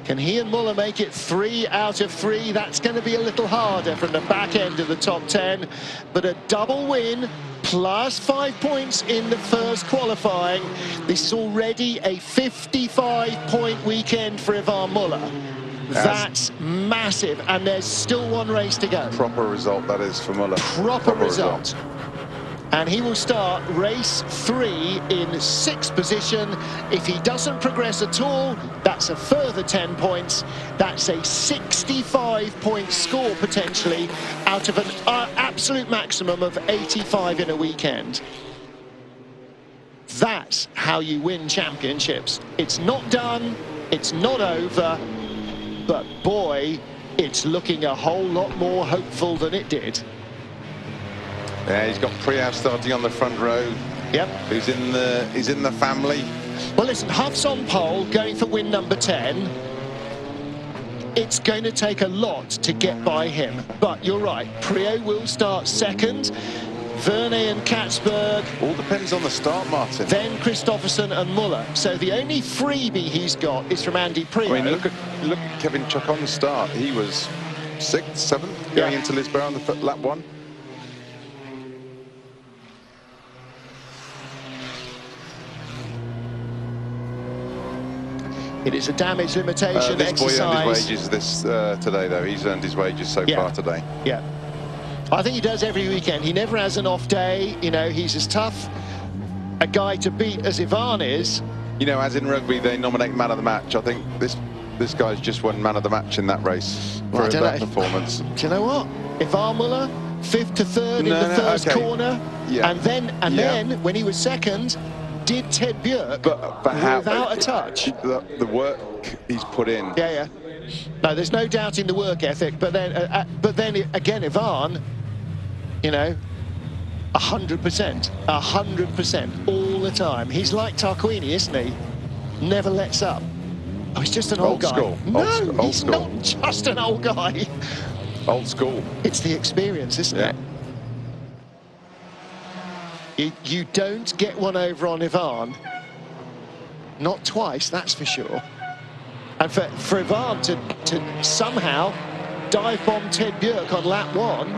Can he and Muller make it 3 out of 3? That's going to be a little harder from the back end of the top 10, but a double win plus 5 points in the first qualifying. This is already a 55-point weekend for Ivan Muller. That's massive, and there's still 1 race to go. Proper result, that is, for Muller. Proper result. And he will start race 3 in 6th position. If he doesn't progress at all, that's a further 10 points. That's a 65-point score, potentially, out of an absolute maximum of 85 in a weekend. That's how you win championships. It's not done, it's not over, but boy, it's looking a whole lot more hopeful than it did. Yeah, he's got Priav starting on the front row. Yep. He's in the family. Well, listen, Huff's on pole, going for win number 10. It's going to take a lot to get by him, but you're right. Priav will start 2nd. Verne and Katzberg. All depends on the start, Martin. Then Christopherson and Muller. So the only freebie he's got is from Andy Priav. I mean, look at Kevin Chacon's start. He was 6th, 7th going into Lisbon on the lap 1. It is a damage limitation this exercise. boy earned his wages today, though. He's earned his wages so far today. Yeah. I think he does every weekend. He never has an off day. You know, he's as tough a guy to beat as Ivan is. You know, as in rugby, they nominate man of the match. I think this guy's just won man of the match in that race for that performance. Do you know what? Ivan Muller, 5th to 3rd in the first corner. Yeah. And then, when he was 2nd, did Ted Bjerg without a touch. The work he's put in. Yeah. No, there's no doubting the work ethic, but then again, Ivan, you know, 100%, all the time. He's like Tarquini, isn't he? Never lets up. Oh, he's just an old guy. School. No, he's not just an old guy. Old school. It's the experience, isn't it? You don't get one over on Ivan. Not twice, that's for sure. And for Ivan to somehow dive bomb Ted Bjerg on lap 1,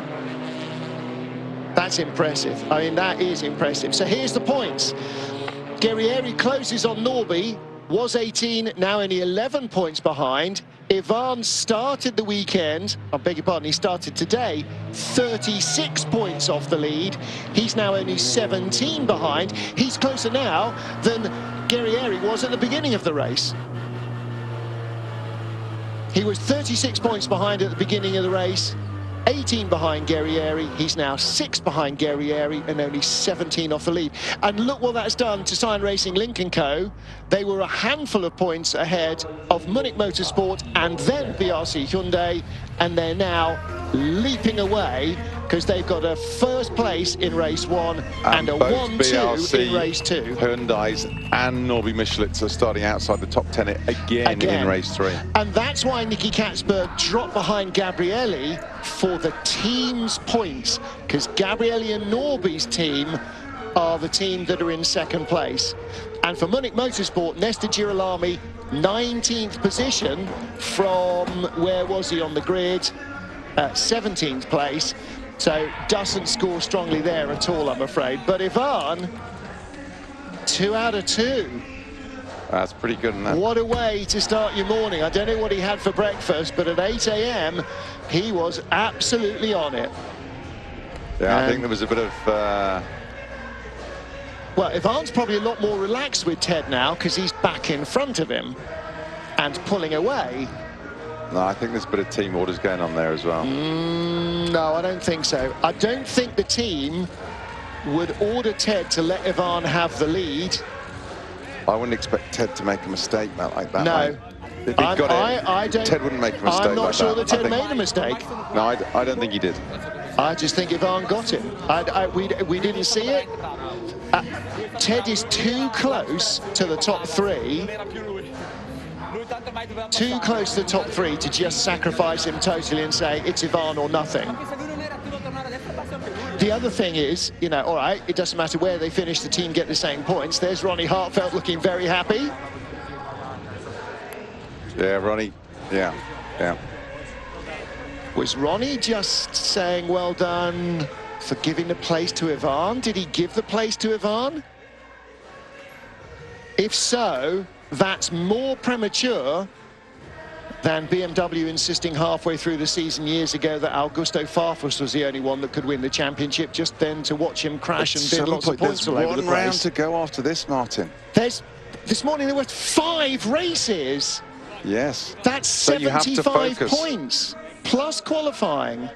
that's impressive. I mean, that is impressive. So here's the points. Guerrieri closes on Norby, was 18, now only 11 points behind. Ivan started the weekend, I beg your pardon, he started today, 36 points off the lead. He's now only 17 behind. He's closer now than Guerrieri was at the beginning of the race. He was 36 points behind at the beginning of the race, 18 behind Guerrieri. He's now 6 behind Guerrieri and only 17 off the lead. And look what that's done to Sign Racing Link & Co. They were a handful of points ahead of Munich Motorsport and then BRC Hyundai, and they're now leaping away because they've got a first place in race 1 and a 1-2 in race 2. Hyundai's and Norby Michelitz are starting outside the top 10 again in race 3. And that's why Nicky Katzberg dropped behind Gabrielli for the team's points, because Gabrielli and Norby's team are the team that are in 2nd place. And for Munich Motorsport, Nesta Girolami, 19th position from, where was he on the grid? 17th place. So doesn't score strongly there at all, I'm afraid. But Ivan, 2 out of 2. That's pretty good, isn't it? What a way to start your morning. I don't know what he had for breakfast, but at 8 a.m, he was absolutely on it. Yeah, I think there was a bit of... Well, Ivan's probably a lot more relaxed with Ted now because he's back in front of him and pulling away. No, I think there's a bit of team orders going on there as well. No, I don't think so. I don't think the team would order Ted to let Ivan have the lead. I wouldn't expect Ted to make a mistake like that. No. Mate. If he got I don't, Ted wouldn't make a mistake I'm not like sure that. that Ted made a mistake. No, I don't think he did. I just think Ivan got it. We didn't see it. Ted is too close to the top three. Too close to the top three to just sacrifice him totally and say it's Ivan or nothing. The other thing is, you know, all right, it doesn't matter where they finish, the team get the same points. There's Ronnie Hartfeld looking very happy. Yeah, Ronnie. Yeah. Was Ronnie just saying well done for giving the place to Ivan? Did he give the place to Ivan? If so, that's more premature than BMW insisting halfway through the season years ago that Augusto Farfus was the only one that could win the championship, just then to watch him crash and bid lots of points all over the place. There's one round to go after this, Martin. This morning there were 5 races. Yes. That's 75 points plus qualifying.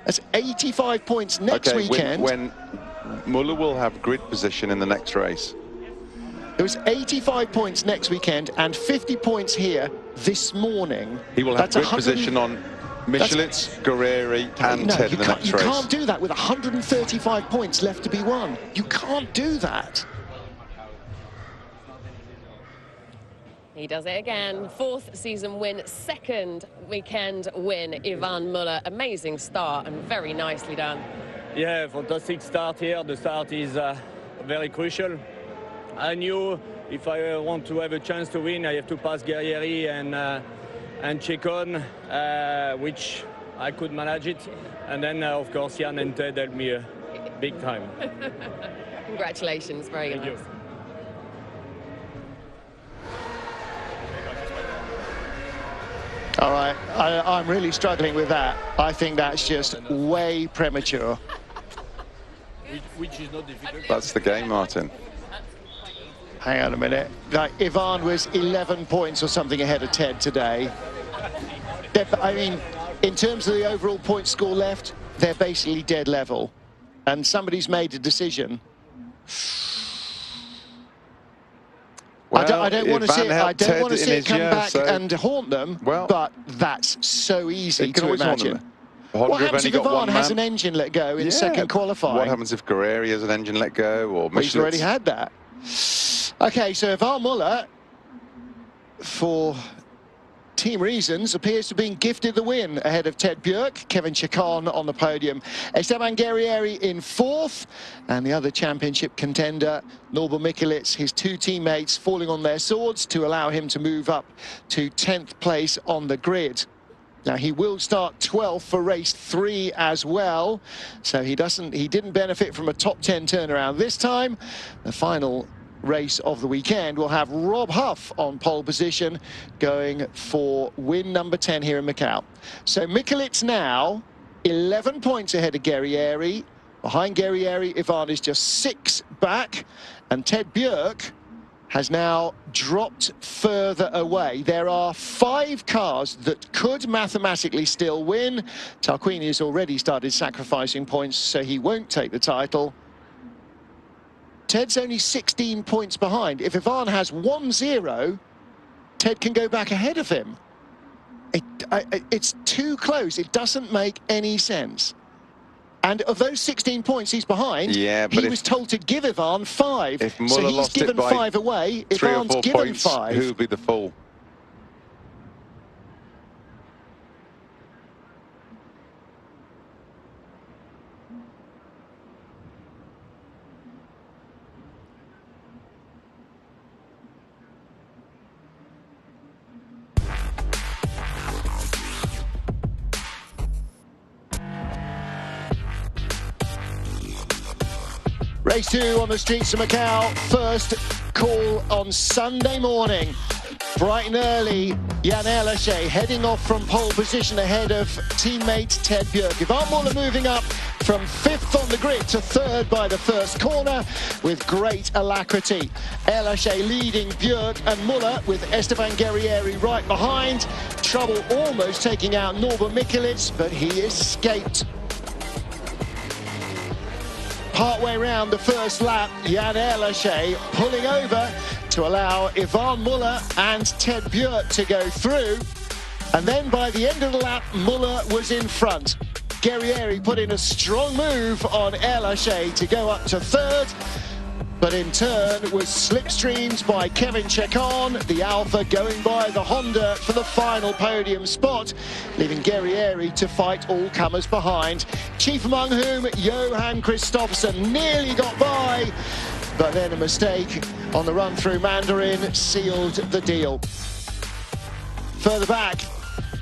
That's 85 points next weekend. When Muller will have grid position in the next race. There was 85 points next weekend and 50 points here this morning. He will have grid position on Michelitz, Guerrieri and Ted in the next race. You can't do that with 135 points left to be won. You can't do that. He does it again. 4th season win, 2nd weekend win, Ivan Muller. Amazing start and very nicely done. Yeah, fantastic start here. The start is very crucial. I knew if I want to have a chance to win, I have to pass Guerrieri and Chicon, which I could manage it. And then, of course, Jan and Ted helped me big time. Congratulations, very nice. Thank you. All right, I'm really struggling with that. I think that's just way premature. Which is not difficult. That's the game, Martin. Hang on a minute. Like, Ivan was 11 points or something ahead of Ted today. I mean, in terms of the overall point score left, they're basically dead level. And somebody's made a decision. Well, I don't want to see it. I don't want to see it come back so and haunt them. But that's so easy to imagine. What happens if Ivan has an engine let go in second qualifying? What happens if Guerrieri has an engine let go, or He's already had that. Okay, so Ivan Muller, for team reasons, appears to have been gifted the win ahead of Ted Björk. Kevin Chicon on the podium. Esteban Guerrieri in 4th, and the other championship contender, Norbert Michelitz, his 2 teammates falling on their swords to allow him to move up to 10th place on the grid. Now, he will start 12th for race 3 as well, so he didn't benefit from a top 10 turnaround this time. The final race of the weekend will have Rob Huff on pole position, going for win number 10 here in Macau. So Michelitz now 11 points ahead of Guerrieri. Behind Guerrieri, Ivan is just 6 back, and Ted Björk has now dropped further away. There are 5 cars that could mathematically still win. Tarquini has already started sacrificing points, so he won't take the title. Ted's only 16 points behind. If Ivan has 1-0, Ted can go back ahead of him. It's too close. It doesn't make any sense. And of those 16 points he's behind, he was told to give Ivan 5. If Muller so he's lost given 5 away. Ivan's given 5. Who would be the fool? Race 2 on the streets of Macau. First call on Sunday morning. Bright and early, Jan Ellerche heading off from pole position ahead of teammate Ted Björk. Ivan Muller moving up from 5th on the grid to 3rd by the first corner with great alacrity. Elaché leading Björk and Muller with Esteban Guerrieri right behind. Trouble almost taking out Norbert Mikulits, but he escaped. Partway round the first lap, Jan Elaché pulling over to allow Ivan Muller and Ted Björk to go through. And then by the end of the lap, Muller was in front. Guerrieri put in a strong move on Elaché to go up to 3rd, but in turn was slipstreamed by Kevin Chacon, the Alpha going by the Honda for the final podium spot, leaving Guerrieri to fight all comers behind, chief among whom Johan Kristoffersson nearly got by, but then a mistake on the run through Mandarin sealed the deal. Further back,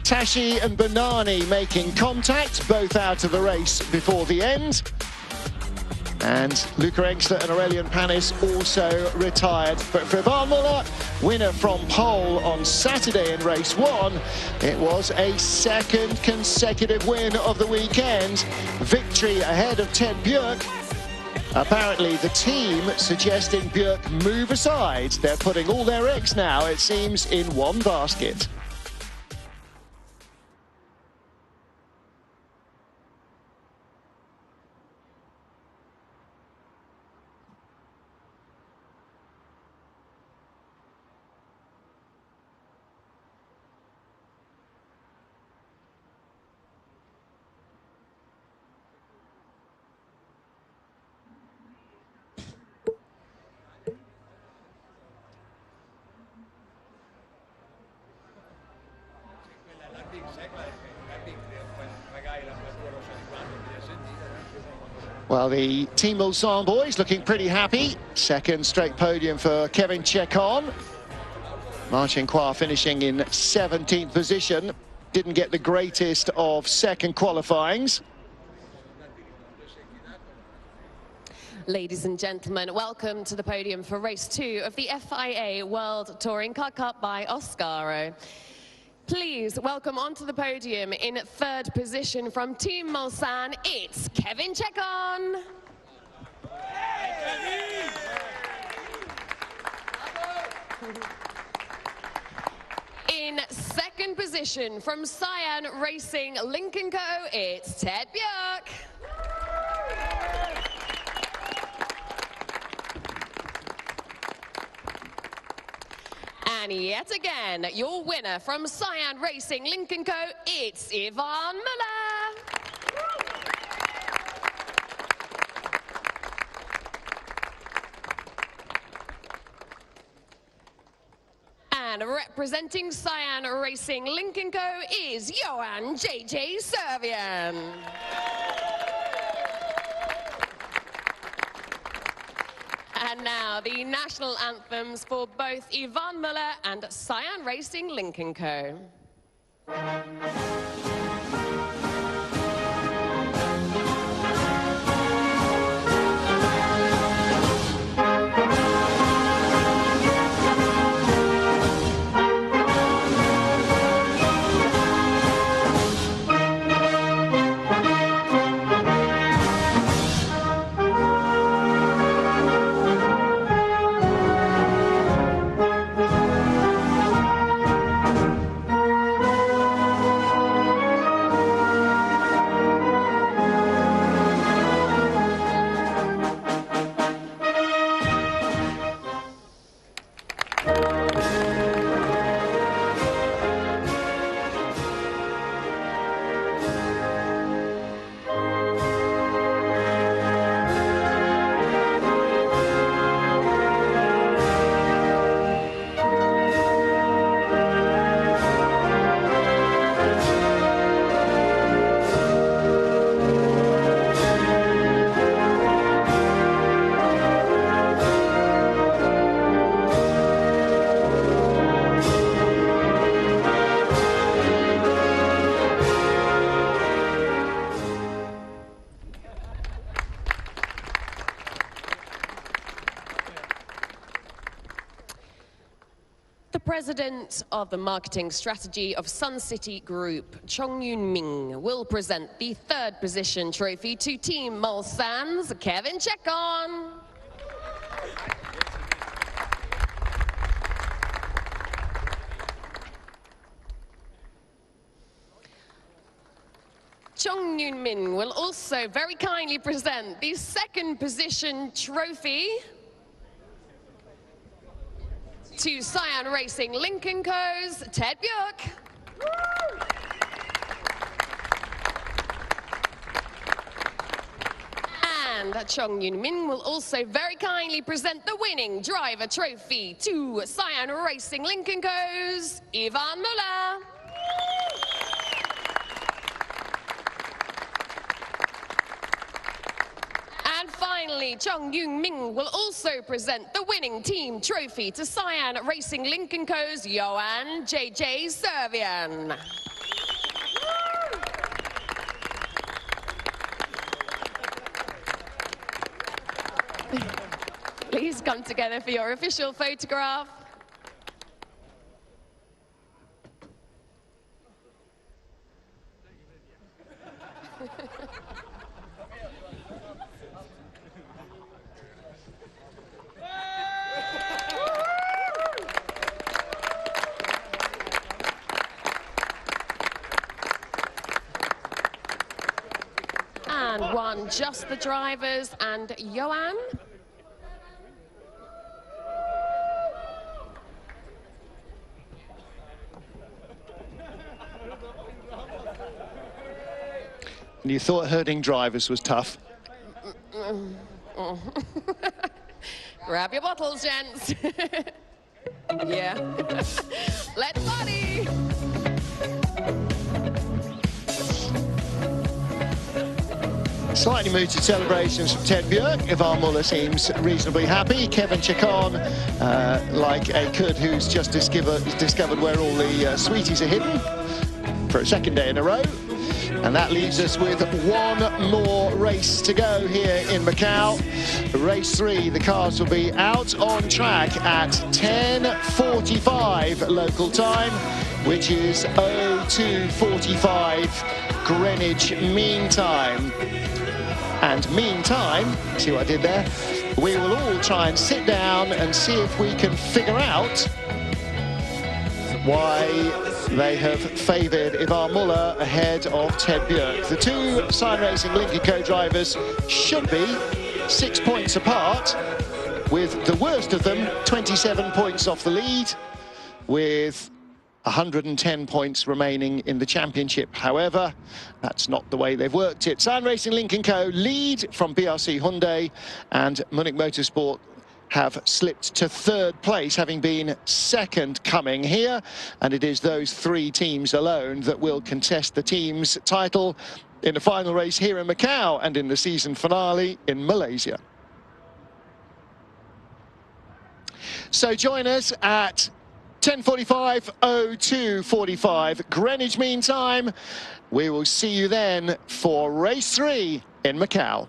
Tashi and Bonani making contact, both out of the race before the end. And Luca Engstler and Aurelian Panis also retired. But for Ivan Muller, winner from pole on Saturday in race 1, it was a 2nd consecutive win of the weekend. Victory ahead of Ted Björk. Apparently the team suggesting Björk move aside. They're putting all their eggs now, it seems, in one basket. Well, the Team Mulsanne boys looking pretty happy. 2nd straight podium for Kevin Chacon. Marcin-Croix finishing in 17th position. Didn't get the greatest of 2nd qualifyings. Ladies and gentlemen, welcome to the podium for race 2 of the FIA World Touring Car Cup by Oscaro. Please welcome onto the podium in 3rd position from Team Mulsanne, it's Kevin Chacon. In 2nd position from Cyan Racing Lincoln Co, it's Ted Björk. And yet again, your winner from Cyan Racing Lincoln Co, it's Ivan Muller. And representing Cyan Racing Lincoln Co is Johan JJ Servian. And now the national anthems for both Ivan Muller and Cyan Racing Lincoln Co. President of the Marketing Strategy of Sun City Group, Chong Yoon Ming, will present the third position trophy to Team Mulsanne's Kevin Chekon. Chong Yoon Min will also very kindly present the second position trophy to Cyan Racing Lincoln Co.'s Ted Björk. And Chong Yoon Min will also very kindly present the winning driver trophy to Cyan Racing Lincoln Co.'s Ivan Muller. And finally, Chong Yoon Ming will also present the winning team trophy to Cyan Racing Lincoln Co.'s Johan JJ Servian. Please come together for your official photograph. And one just the drivers and Johan. And you thought herding drivers was tough. Grab your bottles, gents. Yeah. Let's party. Slightly mooted celebrations from Ted Björk. Ivan Muller seems reasonably happy. Kevin Chekon, like a kid who's just discovered where all the sweeties are hidden for a second day in a row. And that leaves us with one more race to go here in Macau. Race 3, the cars will be out on track at 10:45 local time, which is 02:45 Greenwich Mean Time. And meantime, see what I did there? We will all try and sit down and see if we can figure out why they have favoured Ivan Muller ahead of Ted Björk. The two Cyan Racing Lincoln Co drivers should be 6 points apart, with the worst of them 27 points off the lead, with 110 points remaining in the championship. However, that's not the way they've worked it. Cyan Racing Lincoln Co lead from BRC Hyundai, and Munich Motorsport have slipped to third place, having been second coming here. And it is those three teams alone that will contest the team's title in the final race here in Macau and in the season finale in Malaysia. So join us at 10:45, 02:45 Greenwich Mean Time. We will see you then for race 3 in Macau.